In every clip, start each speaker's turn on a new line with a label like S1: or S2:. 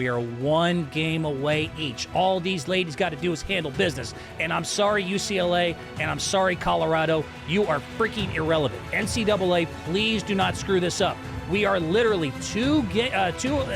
S1: We are one game away each. All these ladies got to do is handle business. And I'm sorry, UCLA, and I'm sorry, Colorado. You are freaking irrelevant. NCAA, please do not screw this up. We are literally 2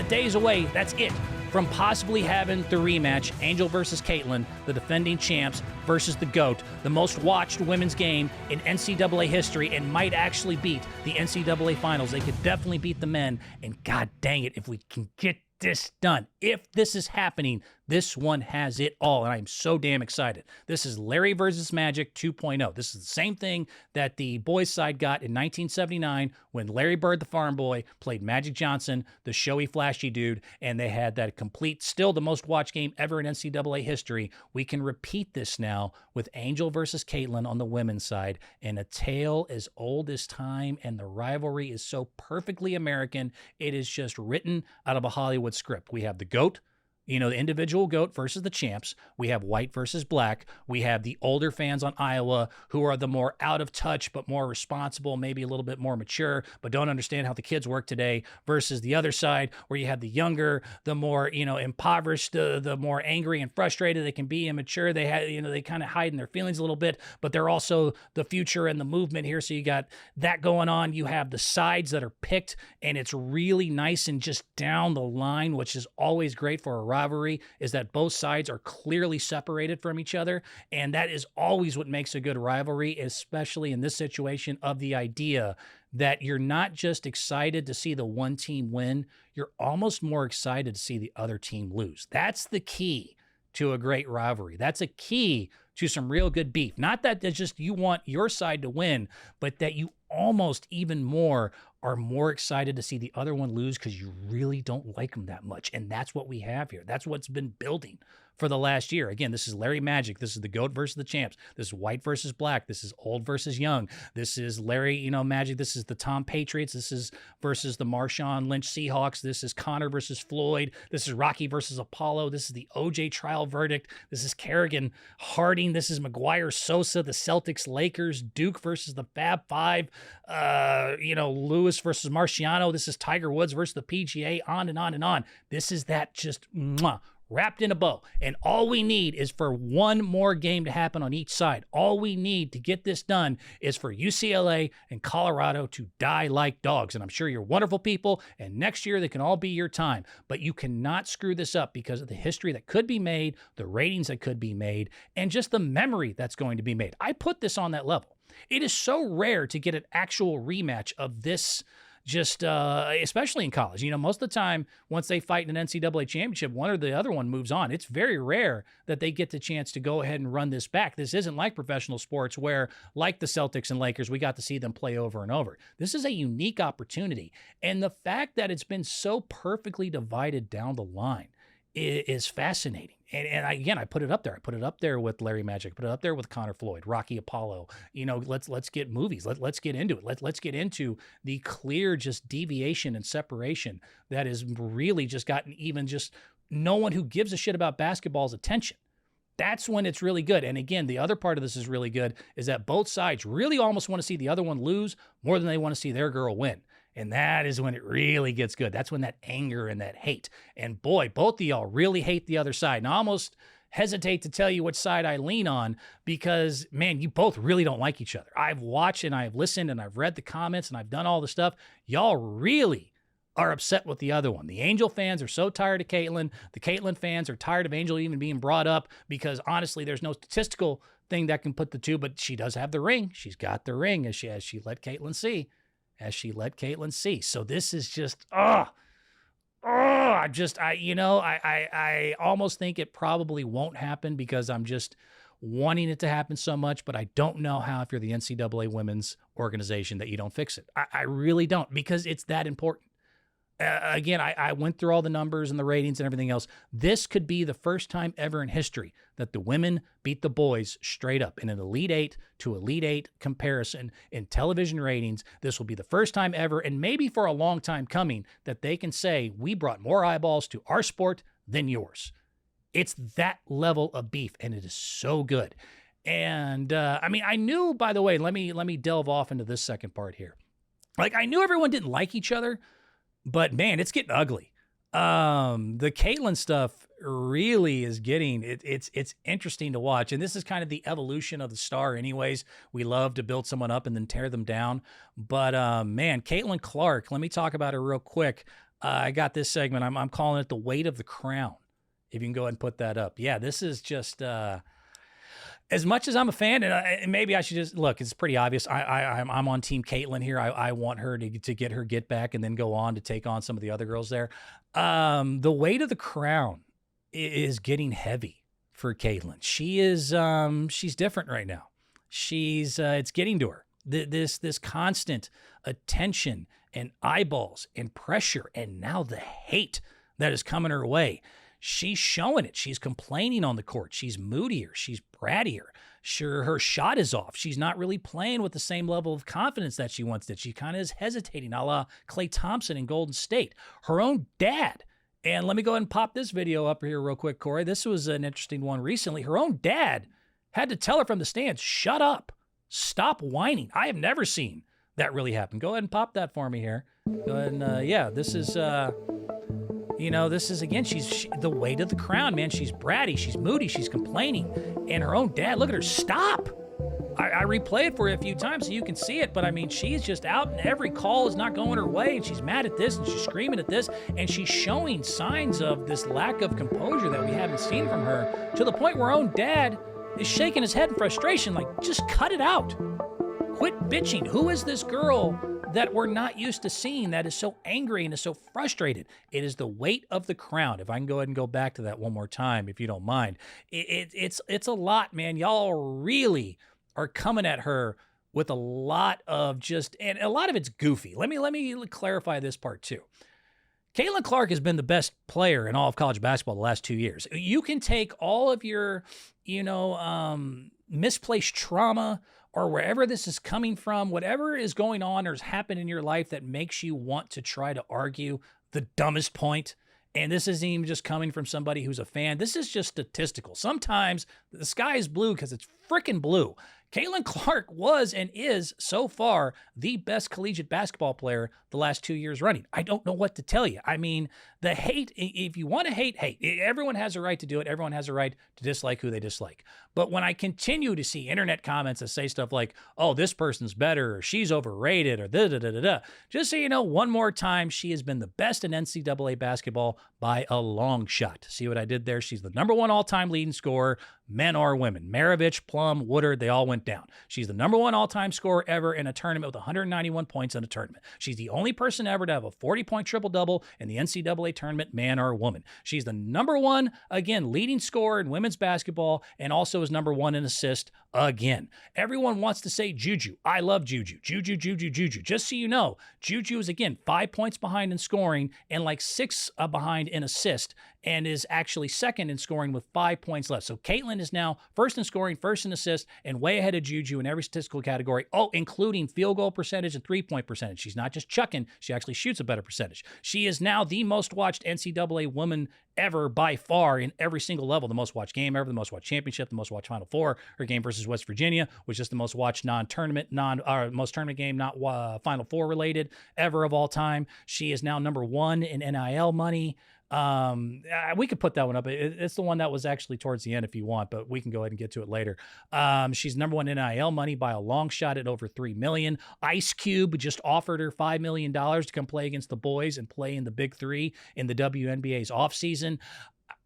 S1: days away, that's it, from possibly having the rematch, Angel versus Caitlin, the defending champs, versus the GOAT, the most watched women's game in NCAA history, and might actually beat the NCAA finals. They could definitely beat the men, and god dang it, if we can get this done. If this is happening, this one has it all, and I'm so damn excited. This is Larry versus Magic 2.0. This is the same thing that the boys' side got in 1979 when Larry Bird, the farm boy, played Magic Johnson, the showy, flashy dude, and they had that complete, still the most watched game ever in NCAA history. We can repeat this now with Angel versus Caitlin on the women's side, and a tale as old as time, and the rivalry is so perfectly American. It is just written out of a Hollywood script. We have the GOAT, the individual GOAT versus the champs. We have white versus black. We have the older fans on Iowa who are the more out of touch but more responsible, maybe a little bit more mature, but don't understand how the kids work today, versus the other side where you have the younger, the more, impoverished, the more angry and frustrated. They can be immature. They have, they kind of hide in their feelings a little bit, but they're also the future and the movement here. So you got that going on. You have the sides that are picked, and it's really nice and just down the line, which is always great for a rivalry, is that both sides are clearly separated from each other, and that is always what makes a good rivalry, especially in this situation, of the idea that you're not just excited to see the one team win, you're almost more excited to see the other team lose. That's the key to a great rivalry. That's a key to some real good beef. Not that it's just you want your side to win, but that you almost even more are more excited to see the other one lose because you really don't like them that much. And that's what we have here. That's what's been building for the last year. Again, this is Larry Magic. This is the GOAT versus the champs. This is white versus black. This is old versus young. This is Larry, Magic. This is the Tom Patriots. This is versus the Marshawn Lynch Seahawks. This is Connor versus Floyd. This is Rocky versus Apollo. This is the OJ trial verdict. This is Kerrigan Harding. This is McGuire Sosa, the Celtics Lakers, Duke versus the Fab Five, Lewis versus Marciano. This is Tiger Woods versus the PGA, on and on and on. This is that just wrapped in a bow. And all we need is for one more game to happen on each side. All we need to get this done is for UCLA and Colorado to die like dogs. And I'm sure you're wonderful people, and next year they can all be your time. But you cannot screw this up because of the history that could be made, the ratings that could be made, and just the memory that's going to be made. I put this on that level. It is so rare to get an actual rematch of this, just especially in college. Most of the time, once they fight in an NCAA championship, one or the other one moves on. It's very rare that they get the chance to go ahead and run this back. This isn't like professional sports where, like the Celtics and Lakers, we got to see them play over and over. This is a unique opportunity. And the fact that it's been so perfectly divided down the line is fascinating. And I put it up there. I put it up there with Larry Magic. Put it up there with Connor Floyd, Rocky Apollo. Let's get movies. Let's get into it. Let's get into the clear just deviation and separation that has really just gotten even just no one who gives a shit about basketball's attention. That's when it's really good. And again, the other part of this is really good is that both sides really almost want to see the other one lose more than they want to see their girl win. And that is when it really gets good. That's when that anger and that hate. And boy, both of y'all really hate the other side. And I almost hesitate to tell you which side I lean on because, man, you both really don't like each other. I've watched and I've listened and I've read the comments and I've done all the stuff. Y'all really are upset with the other one. The Angel fans are so tired of Caitlin. The Caitlin fans are tired of Angel even being brought up because, honestly, there's no statistical thing that can put the two, but she does have the ring. She's got the ring as she let Caitlin see. So this is just, I almost think it probably won't happen because I'm just wanting it to happen so much, but I don't know how, if you're the NCAA women's organization, that you don't fix it. I really don't, because it's that important. Again, I went through all the numbers and the ratings and everything else. This could be the first time ever in history that the women beat the boys straight up in an Elite Eight to Elite Eight comparison in television ratings. This will be the first time ever, and maybe for a long time coming, that they can say, we brought more eyeballs to our sport than yours. It's that level of beef, and it is so good. And I knew, by the way, let me delve off into this second part here. I knew everyone didn't like each other, but man, it's getting ugly. The Caitlyn stuff really is getting it's interesting to watch, and this is kind of the evolution of the star. Anyways, we love to build someone up and then tear them down. But man, Caitlin Clark. Let me talk about her real quick. I got this segment. I'm calling it the weight of the crown. If you can go ahead and put that up. Yeah, this is just. As much as I'm a fan, and maybe I should just look, it's pretty obvious. I'm on Team Caitlyn here. I want her to get her get back and then go on to take on some of the other girls there. The weight of the crown is getting heavy for Caitlyn. She is she's different right now. She's it's getting to her. This constant attention and eyeballs and pressure and now the hate that is coming her way. She's showing it. She's complaining on the court. She's moodier. She's brattier. Sure, her shot is off. She's not really playing with the same level of confidence that she once did. She kind of is hesitating, a la Klay Thompson in Golden State. Her own dad, and let me go ahead and pop this video up here real quick, Corey. This was an interesting one recently. Her own dad had to tell her from the stands, shut up. Stop whining. I have never seen that really happen. Go ahead and pop that for me here. Go ahead and, yeah, this is... You know, this is, again, she's the weight of the crown, man. She's bratty, she's moody, she's complaining. And her own dad, look at her, stop. I replay it for you a few times so you can see it, but I mean, she's just out and every call is not going her way, and she's mad at this, and she's screaming at this, and she's showing signs of this lack of composure that we haven't seen from her, to the point where her own dad is shaking his head in frustration, like, just cut it out. Quit bitching. Who is this girl that we're not used to seeing that is so angry and is so frustrated? It is the weight of the crown. If I can go ahead and go back to that one more time, if you don't mind. It's a lot, man. Y'all really are coming at her with a lot of just, and a lot of it's goofy. Let me clarify this part too. Caitlin Clark has been the best player in all of college basketball the last 2 years. You can take all of your, misplaced trauma or wherever this is coming from, whatever is going on or has happened in your life that makes you want to try to argue the dumbest point. And this isn't even just coming from somebody who's a fan. This is just statistical. Sometimes the sky is blue because it's freaking blue. Caitlin Clark was and is, so far, the best collegiate basketball player the last 2 years running. I don't know what to tell you. I mean, the hate, if you want to hate, hate. Everyone has a right to do it. Everyone has a right to dislike who they dislike. But when I continue to see internet comments that say stuff like, oh, this person's better, or she's overrated, or da-da-da-da-da, just so you know, one more time, she has been the best in NCAA basketball by a long shot. See what I did there? She's the #1 all-time leading scorer, men or women. Maravich, Plum, Woodard, they all went down. She's the #1 all-time scorer ever in a tournament with 191 points in a tournament. She's the only person ever to have a 40-point triple-double in the NCAA tournament, man or woman. She's the #1, again, leading scorer in women's basketball, and also is #1 in assist again. Everyone wants to say Juju. I love Juju. Juju. Just so you know, Juju is, again, 5 points behind in scoring and like 6 behind in assist, and is actually second in scoring with 5 points left. So Caitlin is now first in scoring, first in assist, and way ahead of Juju in every statistical category, including field goal percentage and three-point percentage. She's not just chucking, she actually shoots a better percentage. She is now the most watched NCAA woman ever by far in every single level. The most watched game ever, the most watched championship, the most watched Final Four. Her game versus West Virginia was just the most watched most tournament game, not Final Four related ever of all time. She is now #1 in NIL money. We could put that one up. It's the one that was actually towards the end if you want, but we can go ahead and get to it later. She's #1 in NIL money by a long shot at over $3 million. Ice Cube just offered her $5 million to come play against the boys and play in the Big Three in the WNBA's offseason.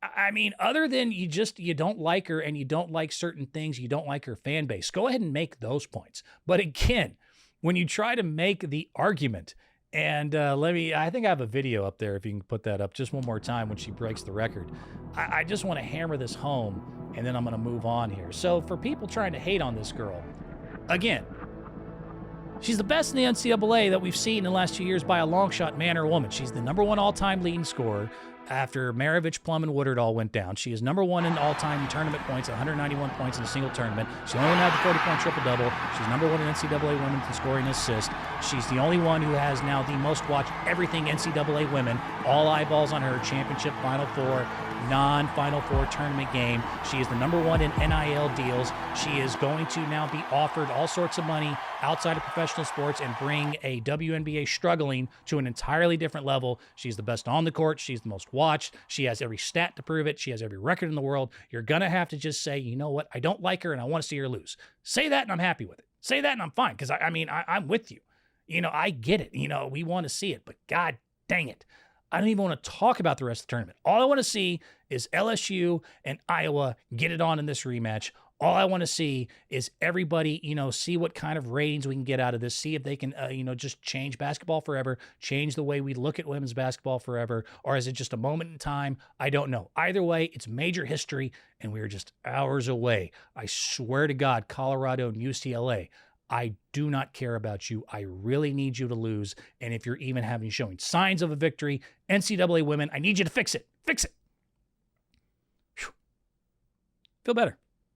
S1: I mean, other than you don't like her and you don't like certain things, you don't like her fan base, go ahead and make those points. But again, when you try to make the argument, and I think I have a video up there if you can put that up just one more time when she breaks the record. I just want to hammer this home, and then I'm going to move on here. So for people trying to hate on this girl, again, she's the best in the NCAA that we've seen in the last 2 years by a long shot, man or woman. She's the #1 all-time leading scorer after Maravich, Plum, and Woodard all went down. She is #1 in all-time tournament points, 191 points in a single tournament. She only had the 40-point triple-double. She's #1 in NCAA women in scoring and assist. She's the only one who has now the most watched everything NCAA women. All eyeballs on her, championship, Final Four. non-Final Four tournament game. She is the number one in NIL deals. She is going to now be offered all sorts of money outside of professional sports and bring a WNBA struggling to an entirely different level. She's the best on the court. She's the most watched. She has every stat to prove it. She has every record in the world. You're going to have to just say, you know what? I don't like her and I want to see her lose. Say that and I'm happy with it. Say that and I'm fine because, I'm with you. I get it. We want to see it, but God dang it. I don't even want to talk about the rest of the tournament. All I want to see is LSU and Iowa get it on in this rematch. All I want to see is everybody, see what kind of ratings we can get out of this, see if they can, just change basketball forever, change the way we look at women's basketball forever, or is it just a moment in time? I don't know. Either way, it's major history, and we're just hours away. I swear to God, Colorado and UCLA, I do not care about you. I really need you to lose. And if you're even showing signs of a victory, NCAA women, I need you to fix it. Fix it. Whew. Feel better.